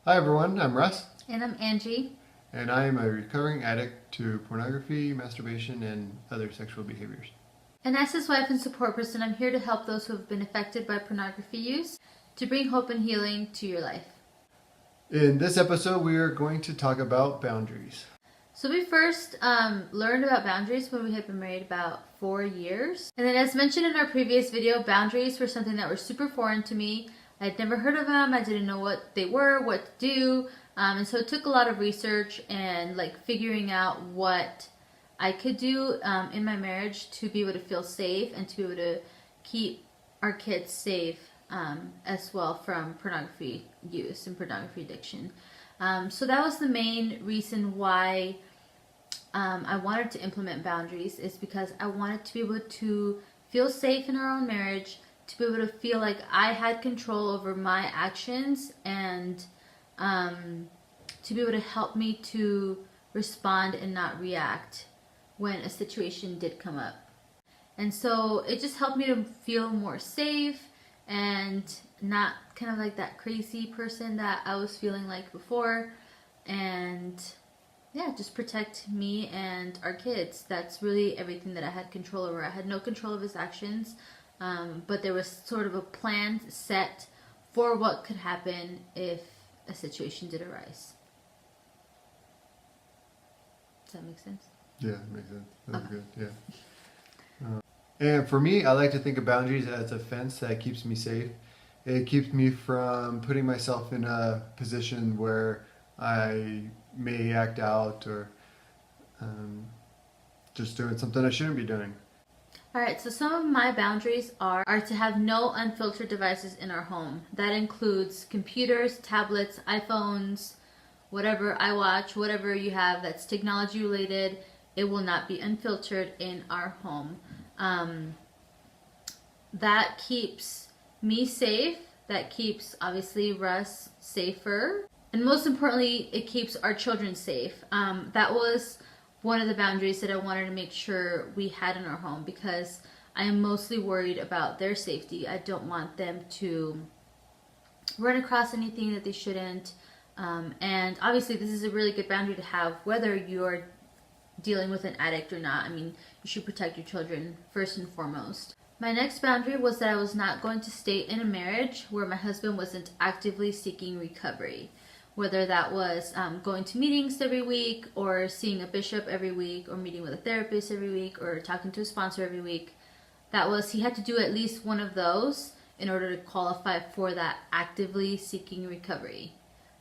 Hi everyone, I'm Russ, And I'm Angie. and I am a recovering addict to pornography, masturbation, and other sexual behaviors. And as his wife and support person, I'm here to help those who have been affected by pornography use to bring hope and healing to your life. In this episode, we are going to talk about boundaries. So we first learned about boundaries when we had been married about 4 years. And then as mentioned in our previous video, boundaries were something that were super foreign to me. I'd never heard of them. I didn't know what they were, what to do. And so it took a lot of research and figuring out what I could do in my marriage to be able to feel safe and to be able to keep our kids safe as well from pornography use and pornography addiction. So that was the main reason why I wanted to implement boundaries, is because I wanted to be able to feel safe in our own marriage, to be able to feel like I had control over my actions, and to be able to help me to respond and not react when a situation did come up. And so it just helped me to feel more safe and not kind of like that crazy person that I was feeling like before. And yeah, just protect me and our kids. That's really everything that I had control over. I had no control of his actions, but there was sort of a plan set for what could happen if a situation did arise. Does that make sense? Yeah, it makes sense. That's Okay. good, yeah. And for me, I like to think of boundaries as a fence that keeps me safe. It keeps me from putting myself in a position where I may act out or just doing something I shouldn't be doing. Alright, so some of my boundaries are to have no unfiltered devices in our home. That includes computers, tablets, iPhones, whatever I watch, whatever you have that's technology related, it will not be unfiltered in our home. That keeps me safe. That keeps, obviously, Russ safer. And most importantly, it keeps our children safe. That was one of the boundaries that I wanted to make sure we had in our home, because I am mostly worried about their safety. I don't want them to run across anything that they shouldn't. And obviously, this is a really good boundary to have, whether you're dealing with an addict or not. I mean, you should protect your children first and foremost. My next boundary was that I was not going to stay in a marriage where my husband wasn't actively seeking recovery. Whether that was going to meetings every week, or seeing a bishop every week, or meeting with a therapist every week, or talking to a sponsor every week. He had to do at least one of those in order to qualify for that actively seeking recovery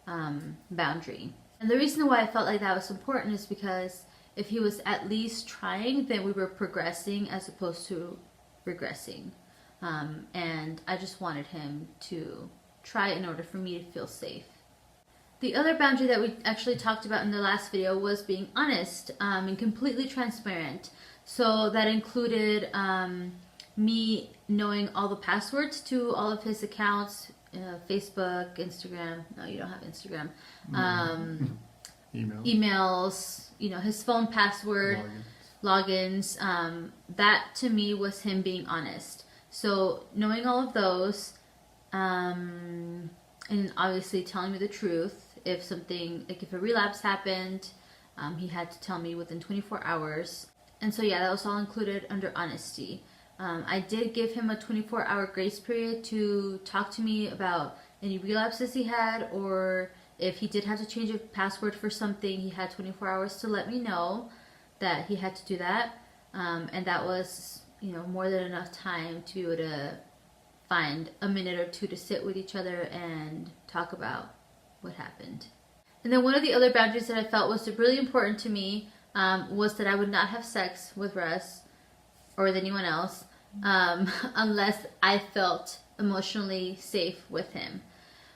boundary. And the reason why I felt like that was important is because if he was at least trying, then we were progressing as opposed to regressing. And I just wanted him to try in order for me to feel safe. The other boundary that we actually talked about in the last video was being honest and completely transparent. So that included me knowing all the passwords to all of his accounts, Facebook, Instagram. No, you don't have Instagram. Emails, his phone password, logins. That to me was him being honest. So knowing all of those, and obviously telling me the truth. If something, if a relapse happened, he had to tell me within 24 hours. And so yeah, that was all included under honesty. I did give him a 24-hour grace period to talk to me about any relapses he had, or if he did have to change a password for something, he had 24 hours to let me know that he had to do that. And that was, more than enough time to be able to find a minute or two to sit with each other and talk about what happened. And then one of the other boundaries that I felt was really important to me was that I would not have sex with Russ or with anyone else unless I felt emotionally safe with him.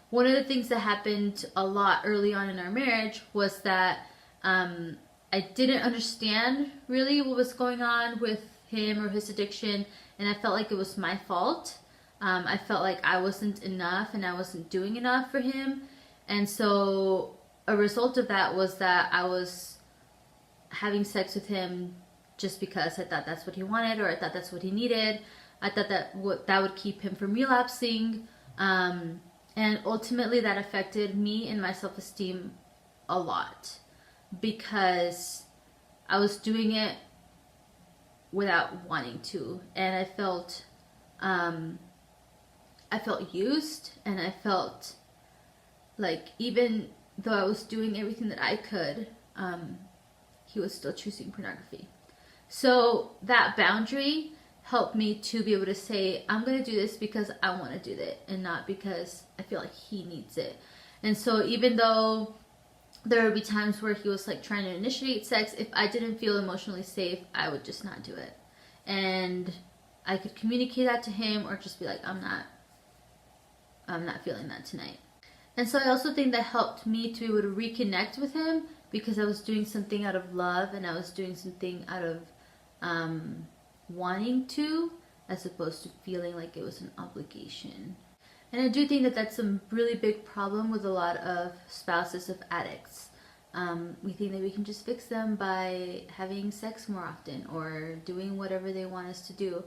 One of the things that happened a lot early on in our marriage was that I didn't understand really what was going on with him or his addiction, and I felt like it was my fault. I felt like I wasn't enough and I wasn't doing enough for him. And so a result of that was that I was having sex with him just because I thought that's what he wanted, or I thought that's what he needed. I thought that would keep him from relapsing. And ultimately that affected me and my self-esteem a lot because I was doing it without wanting to, and I felt used, and I felt like even though I was doing everything that I could, he was still choosing pornography. So that boundary helped me to be able to say, I'm going to do this because I want to do it and not because I feel like he needs it. And so even though there would be times where he was like trying to initiate sex, if I didn't feel emotionally safe, I would just not do it. And I could communicate that to him or just be like, I'm not feeling that tonight. And so I also think that helped me to be able to reconnect with him because I was doing something out of love and I was doing something out of wanting to, as opposed to feeling like it was an obligation. And I do think that that's a really big problem with a lot of spouses of addicts. We think that we can just fix them by having sex more often or doing whatever they want us to do.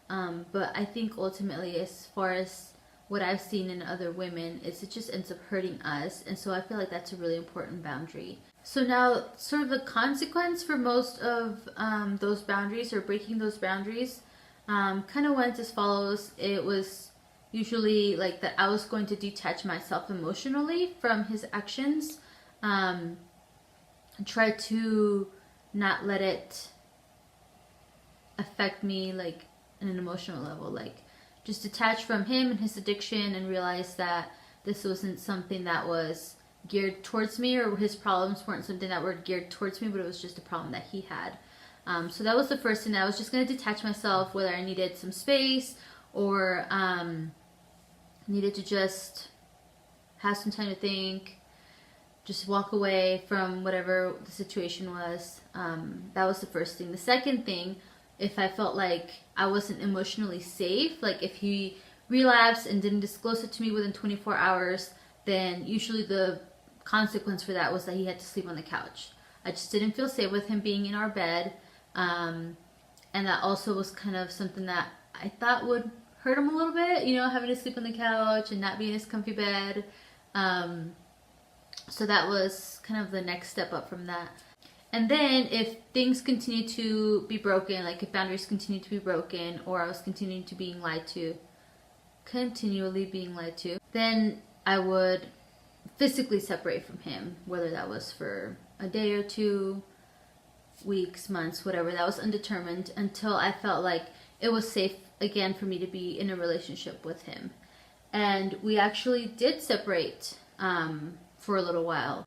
But I think ultimately, as far as what I've seen in other women, is it just ends up hurting us. And so I feel like that's a really important boundary. So now, sort of the consequence for most of those boundaries or breaking those boundaries kind of went as follows. It was usually like that I was going to detach myself emotionally from his actions, try to not let it affect me like in an emotional level, like just detach from him and his addiction and realize that this wasn't something that was geared towards me, or his problems weren't something that were geared towards me, but it was just a problem that he had. So that was the first thing. I was just going to detach myself, whether I needed some space or needed to just have some time to think, just walk away from whatever the situation was. That was the first thing. The second thing, if I felt like I wasn't emotionally safe, like if he relapsed and didn't disclose it to me within 24 hours, then usually the consequence for that was that he had to sleep on the couch. I just didn't feel safe with him being in our bed. And that also was kind of something that I thought would hurt him a little bit, you know, having to sleep on the couch and not be in his comfy bed. So that was kind of the next step up from that. And then if things continue to be broken, like if boundaries continue to be broken, or I was continually being lied to, then I would physically separate from him, whether that was for a day or two, weeks, months, whatever. That was undetermined until I felt like it was safe again for me to be in a relationship with him. And we actually did separate for a little while.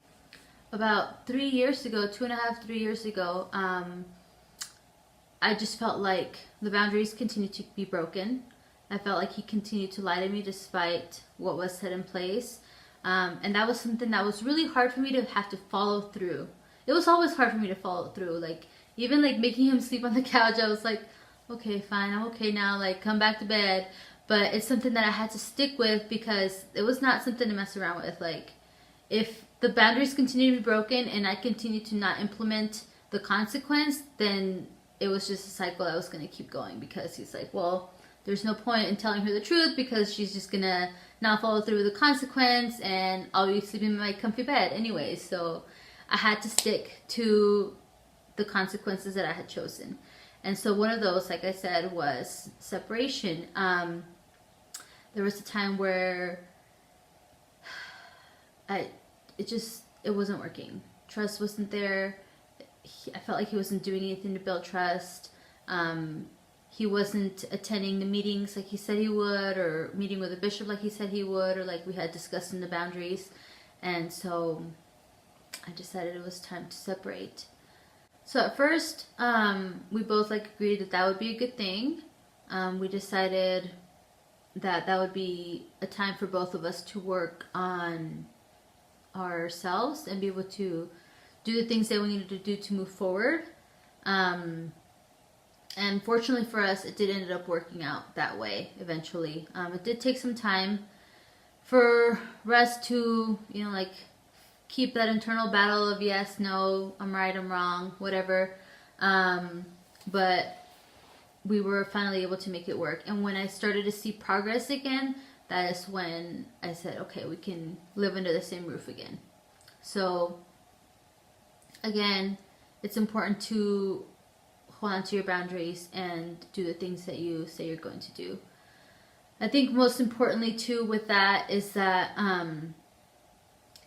About 3 years ago, 2.5, 3 years ago, I just felt like the boundaries continued to be broken. I felt like he continued to lie to me despite what was set in place. And that was something that was really hard for me to have to follow through. It was always hard for me to follow through. Like, even like making him sleep on the couch, I was like, okay, fine, I'm okay now, like come back to bed. But it's something that I had to stick with because it was not something to mess around with. Like, if the boundaries continue to be broken and I continue to not implement the consequence, then it was just a cycle that was going to keep going, because he's like, well, there's no point in telling her the truth because she's just going to not follow through with the consequence and I'll be sleeping in my comfy bed anyway. So I had to stick to the consequences that I had chosen. And so one of those, like I said, was separation. There was a time where it wasn't working. Trust wasn't there. I felt like he wasn't doing anything to build trust. He wasn't attending the meetings like he said he would, or meeting with a bishop like he said he would, or like we had discussed in the boundaries. And so I decided it was time to separate. So at first, we both like agreed that that would be a good thing. We decided that that would be a time for both of us to work on ourselves and be able to do the things that we needed to do to move forward. And fortunately for us, it did end up working out that way eventually. It did take some time for us to, you know, like keep that internal battle of yes, no, I'm right, I'm wrong, whatever. But we were finally able to make it work. And when I started to see progress again, that is when I said, okay, we can live under the same roof again. So again, it's important to hold on to your boundaries and do the things that you say you're going to do. I think most importantly too with that is that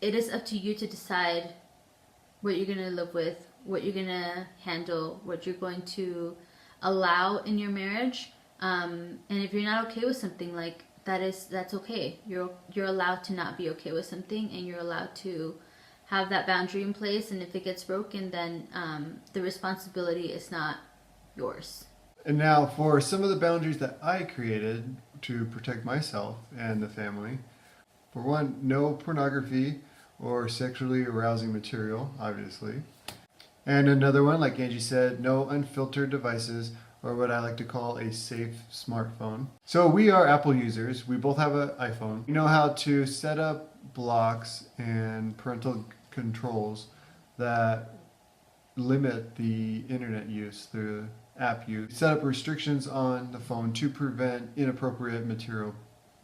it is up to you to decide what you're going to live with, what you're going to handle, what you're going to allow in your marriage. And if you're not okay with something, like that's okay. You're allowed to not be okay with something, and you're allowed to have that boundary in place. And if it gets broken, then the responsibility is not yours. And now for some of the boundaries that I created to protect myself and the family. For one, no pornography or sexually arousing material, obviously. And another one, like Angie said, no unfiltered devices, or what I like to call a safe smartphone. So we are Apple users. We both have an iPhone. We know how to set up blocks and parental controls that limit the internet use, the app use. Set up restrictions on the phone to prevent inappropriate material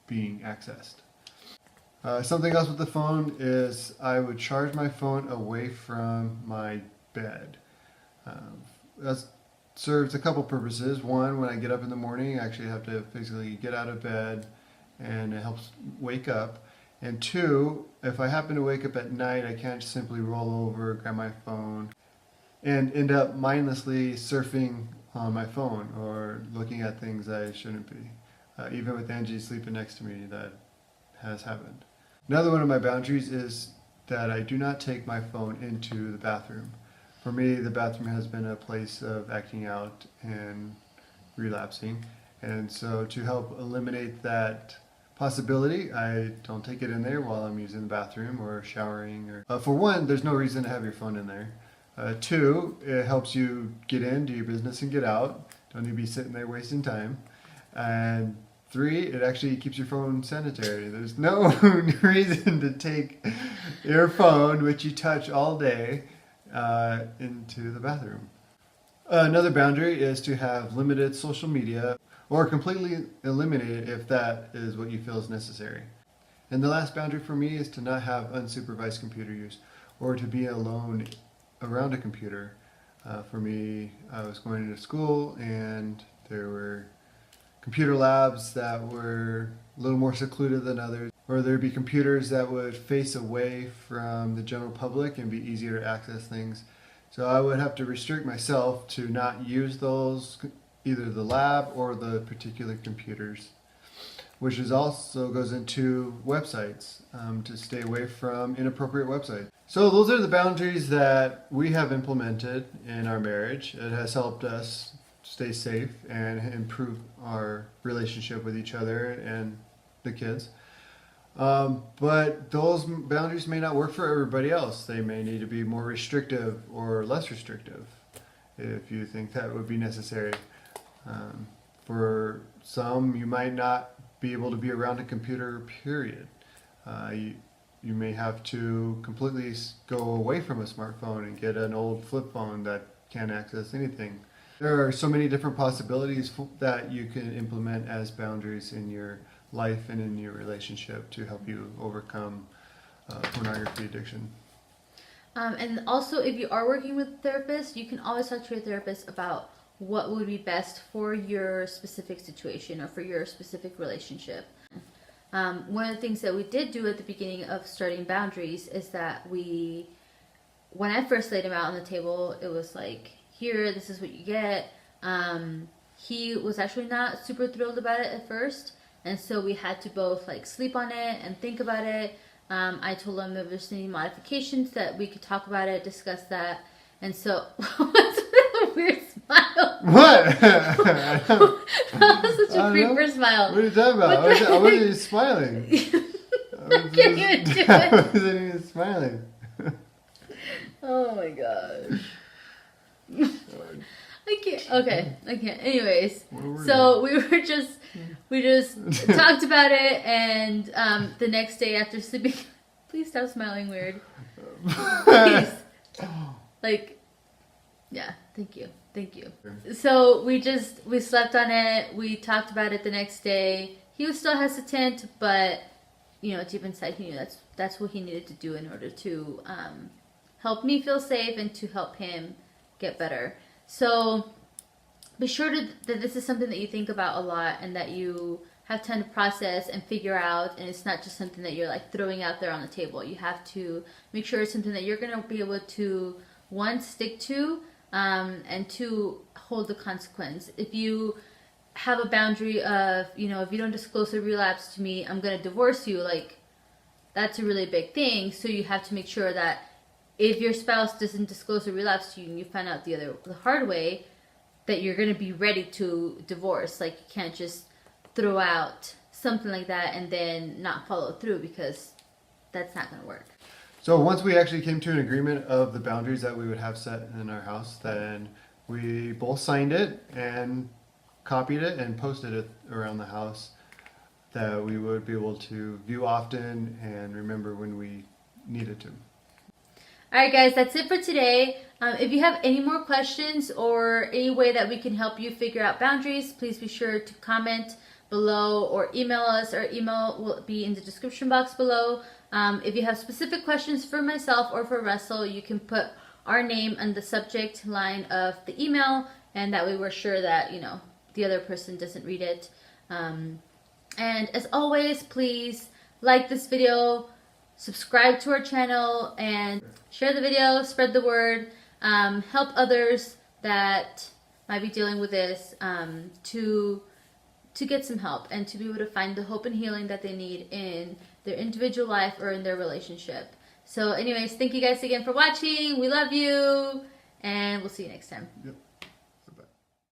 being accessed. Something else with the phone is I would charge my phone away from my bed. That serves a couple purposes. One, when I get up in the morning, I actually have to physically get out of bed, and it helps wake up. And two, if I happen to wake up at night, I can't just simply roll over, grab my phone, and end up mindlessly surfing on my phone or looking at things I shouldn't be. Even with Angie sleeping next to me, that has happened. Another one of my boundaries is that I do not take my phone into the bathroom. For me, the bathroom has been a place of acting out and relapsing. And so to help eliminate that possibility, I don't take it in there while I'm using the bathroom or showering. For one, there's no reason to have your phone in there. Two, it helps you get in, do your business, and get out. Don't need to be sitting there wasting time. And three, it actually keeps your phone sanitary. There's no reason to take your phone, which you touch all day, into the bathroom. Another boundary is to have limited social media or completely eliminate it if that is what you feel is necessary. And the last boundary for me is to not have unsupervised computer use or to be alone around a computer. For me, I was going into school and there were computer labs that were a little more secluded than others, or there'd be computers that would face away from the general public and be easier to access things. So I would have to restrict myself to not use those, either the lab or the particular computers, which is also goes into websites, to stay away from inappropriate websites. So those are the boundaries that we have implemented in our marriage. It has helped us stay safe and improve our relationship with each other and the kids. But those boundaries may not work for everybody else. They may need to be more restrictive or less restrictive if you think that would be necessary. For some, you might not be able to be around a computer, period. You may have to completely go away from a smartphone and get an old flip phone that can't access anything. There are so many different possibilities that you can implement as boundaries in your life and in your relationship to help you overcome pornography addiction. And also, if you are working with a therapist, you can always talk to your therapist about what would be best for your specific situation or for your specific relationship. One of the things that we did do at the beginning of starting boundaries is that when I first laid them out on the table, it was like, here, this is what you get. He was actually not super thrilled about it at first, and so we had to both like sleep on it and think about it. I told him if there's any modifications that we could talk about it, discuss that, and so what's with a weird smile? What? That was such a creeper smile. What are you talking about? I wasn't even smiling. I can't even do it. I wasn't even smiling. Oh my gosh. I can't. Okay, I can't. Anyways, so we just talked about it, and the next day after sleeping, please stop smiling weird. Please. Like, yeah, thank you. So we slept on it. We talked about it the next day. he was still hesitant, but you know, deep inside he knew that's what he needed to do in order to help me feel safe and to help him get better. So be sure that this is something that you think about a lot and that you have time to process and figure out, and it's not just something that you're like throwing out there on the table. You have to make sure it's something that you're going to be able to, one, stick to, and two, hold the consequence. If you have a boundary of, you know, if you don't disclose a relapse to me, I'm going to divorce you, like, that's a really big thing. So you have to make sure that if your spouse doesn't disclose a relapse to you and you find out the hard way, that you're going to be ready to divorce. Like, you can't just throw out something like that and then not follow through, because that's not going to work. So once we actually came to an agreement of the boundaries that we would have set in our house, then we both signed it and copied it and posted it around the house, that we would be able to view often and remember when we needed to. Alright guys, that's it for today. If you have any more questions or any way that we can help you figure out boundaries, please be sure to comment below or email us. Our email will be in the description box below. If you have specific questions for myself or for Russell, you can put our name on the subject line of the email, and that way we're sure that, you know, the other person doesn't read it. And as always, please like this video, subscribe to our channel, and share the video, spread the word, help others that might be dealing with this to get some help and to be able to find the hope and healing that they need in their individual life or in their relationship. So anyways, thank you guys again for watching. We love you, and we'll see you next time. Yep.